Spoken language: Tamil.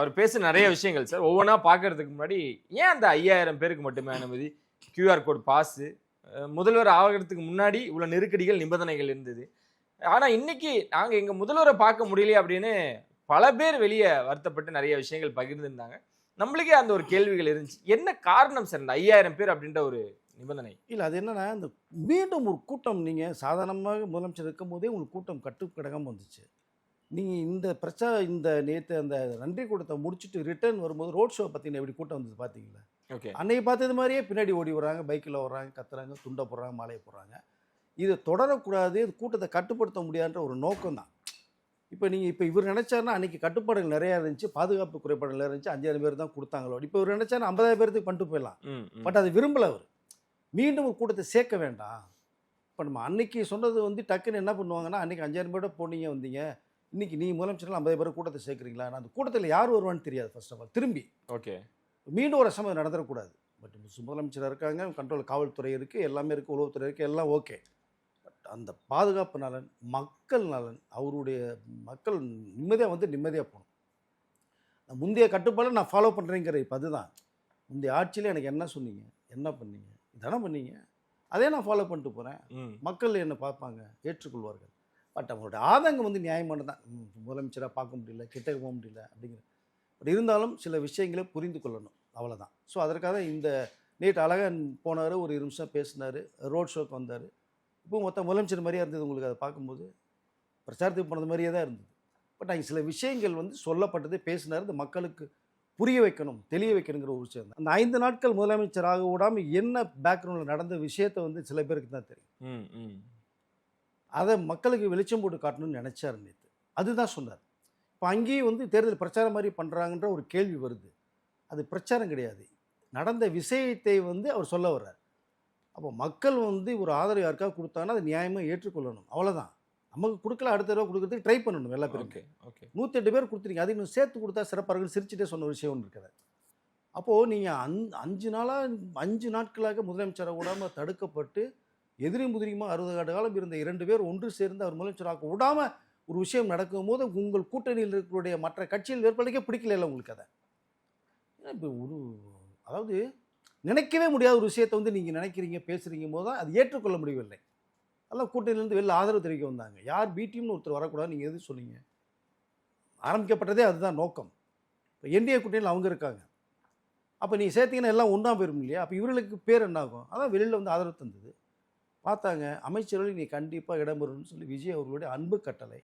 அவர் பேச நிறைய விஷயங்கள் சார். ஒவ்வொன்றா பார்க்கறதுக்கு முன்னாடி, ஏன் அந்த 5000 பேருக்கு மட்டுமே அனுமதி? கியூஆர் கோட் பாஸு, முதல்வர் ஆகறதுக்கு முன்னாடி இவ்வளோ நெருக்கடிகள், நிபந்தனைகள் இருந்தது. ஆனா இன்னைக்கு நாங்க எங்க முதல்வர பார்க்க முடியலையே அப்படின்னு பல பேர் வெளிய வருத்தப்பட்டு நிறைய விஷயங்கள் பகிர்ந்திருந்தாங்க. நம்மளுக்கே அந்த ஒரு கேள்விகள் இருந்துச்சு. என்ன காரணம் சார் இந்த 5000 பேர் அப்படின்ற ஒரு நிபந்தனை? இல்ல அது என்னன்னா, இந்த மீண்டும் ஒரு கூட்டம் நீங்க சாதாரணமாக முதலமைச்சர் இருக்கும்போதே உங்களுக்கு கூட்டம் கட்டுக்கடங்காம வந்துச்சு. நீங்க இந்த நேத்து அந்த நன்றி கூட்டத்த முடிச்சுட்டு ரிட்டர்ன் வரும்போது ரோட் ஷோ பார்த்தீங்கன்னா எப்படி கூட்டம் வந்தது பார்த்தீங்களா? ஓகே. அன்னைக்கு பார்த்தது மாரியே பின்னாடி ஓடி வர்றாங்க, பைக்ல வர்றாங்க, கத்துறாங்க, துண்ட போடுறாங்க, மாலைய போடுறாங்க. இது தொடரக்கூடாது, இது கூட்டத்த கட்டுப்படுத்த முடியாதுன்ற ஒரு நோக்கம் தான். இப்ப இவர் நினைச்சாருன்னா அன்னைக்கு கட்டுப்பாடுகள் நிறையா இருந்துச்சு, பாதுகாப்பு குறைபாடுகள் நிறையா இருந்துச்சு, 5000 பேர் தான் குடுத்தாங்களோ. இப்ப இவர் நினைச்சாருன்னா 50,000 பேருக்கு பண்ணிட்டு போயிடலாம். ம், ம். பட் அது விரும்பல அவரு. மீண்டும் ஒரு கூட்டத்த சேர்க்க வேண்டாம். இப்ப நம்ம அன்னைக்கு சொன்னது வந்து டக்குன்னு என்ன பண்ணுவாங்கன்னா, அன்னைக்கு 5000 பேரோட போனீங்க வந்தீங்க. இன்னைக்கு நீ முதலமைச்சர்லாம் 50,000 பேர் கூட்டத்த சேர்க்கிறீங்களா? அந்த கூட்டத்துல யார் வருவான்னு தெரியாது ஃபர்ஸ்ட் ஆஃப் ஆல். திரும்பி ஓகே. மீண்டும் ஒரு சம்பவம் நடந்துடக்கூடாது. பட் முதலமைச்சர் இருக்காங்க, கண்ட்ரோல் காவல்துறை இருக்கு, எல்லாமே இருக்கு, உளவுத்துறை இருக்கு, எல்லாம் ஓகே. பட் அந்த பாதுகாப்பு நலன், மக்கள் நலன், அவருடைய மக்கள் நிம்மதியா போகணும். முந்தைய கட்டுப்பாடு நான் ஃபாலோ பண்ணுறேங்கிற இப்போ அதுதான். முந்தைய ஆட்சியில் எனக்கு என்ன சொன்னீங்க, என்ன பண்ணீங்க, இதானே பண்ணீங்க, அதே நான் ஃபாலோ பண்ணிட்டு போகிறேன். ம். மக்கள் என்னை பார்ப்பாங்க, ஏற்றுக்கொள்வார்கள். பட் அவங்களுடைய ஆதங்கம் வந்து நியாயமானது தான். முதலமைச்சராக பார்க்க முடியல, கிட்ட போக முடியல அப்படிங்கிற. பட் இருந்தாலும் சில விஷயங்களை புரிந்து கொள்ளணும், அவ்வளோதான். ஸோ அதற்காக இந்த நேற்று அழகாக போனார், ஒரு 2 நிமிஷம் பேசினார், ரோட் ஷோக்கு வந்தார். இப்போ மொத்த முதலமைச்சர் மாதிரியே இருந்தது உங்களுக்கு அதை பார்க்கும்போது. பிரச்சாரத்துக்கு போனது மாதிரியே தான் இருந்தது. பட் அங்கே சில விஷயங்கள் வந்து சொல்லப்பட்டது, பேசினார், இந்த மக்களுக்கு புரிய வைக்கணும், தெளிய வைக்கணுங்கிற ஒரு விஷயம் தான். அந்த 5 நாட்கள் முதலமைச்சராக விடாமல் என்ன பேக்ரவுண்டில் நடந்த விஷயத்தை வந்து சில பேருக்கு தான் தெரியும். ம், ம். அதை மக்களுக்கு வெளிச்சம் போட்டு காட்டணும்னு நினைச்சார் நேற்று. அதுதான் சொன்னார். இப்போ அங்கேயும் வந்து தேர்தல் பிரச்சாரம் மாதிரி பண்ணுறாங்கன்ற ஒரு கேள்வி வருது. அது பிரச்சாரம் கிடையாது, நடந்த விஷயத்தை வந்து அவர் சொல்ல வர்றார். அப்போ மக்கள் வந்து ஒரு ஆதரவு யாருக்காக கொடுத்தாங்கன்னா அதை நியாயமாக ஏற்றுக்கொள்ளணும், அவ்வளோதான். நமக்கு கொடுக்கல, அடுத்த தடவை கொடுக்கறதுக்கு ட்ரை பண்ணணும் எல்லா பேரும். Okay, okay. 108 பேர் கொடுத்துருங்க, அது இன்னும் சேர்த்து கொடுத்தா சிறப்பாக இருக்குன்னு சிரிச்சுட்டே சொன்ன ஒரு விஷயம் ஒன்று இருக்குது. அப்போது நீங்கள் 5 நாட்களாக முதலமைச்சரை விடாமல் தடுக்கப்பட்டு எதிரி முதிரியுமா 60 ஆண்டு காலம் இருந்த 2 பேர் ஒன்று சேர்ந்து அவர் முதலமைச்சராக விடாமல் ஒரு விஷயம் நடக்கும்போது உங்கள் கூட்டணியில் இருக்கக்கூடிய மற்ற கட்சியில் வேட்பாளருக்கே பிடிக்கல இல்லை உங்களுக்கு. அதை இப்போ அதாவது நினைக்கவே முடியாத ஒரு விஷயத்தை வந்து நீங்கள் நினைக்கிறீங்க, பேசுகிறீங்க போது தான் அது ஏற்றுக்கொள்ள முடியவில்லை. அதெல்லாம் கூட்டணியிலேருந்து வெளில ஆதரவு தெரிவிக்க வந்தாங்க. யார் பிடிஎம்னு ஒருத்தர் வரக்கூடாது நீங்கள் எது சொன்னீங்க? ஆரம்பிக்கப்பட்டதே அதுதான் நோக்கம். இப்போ என்டிஏ கூட்டணியில் அவங்க இருக்காங்க. அப்போ நீங்கள் சேர்த்தீங்கன்னா எல்லாம் ஒன்றா போயிடும் இல்லையா? அப்போ இவர்களுக்கு பேர் என்ன ஆகும்? அதான் வெளியில் வந்து ஆதரவு தந்தது. பார்த்தாங்க, அமைச்சர்கள் நீ கண்டிப்பாக இடம்பெறணும்னு சொல்லி விஜய் அவர்களுடைய அன்பு கட்டளை.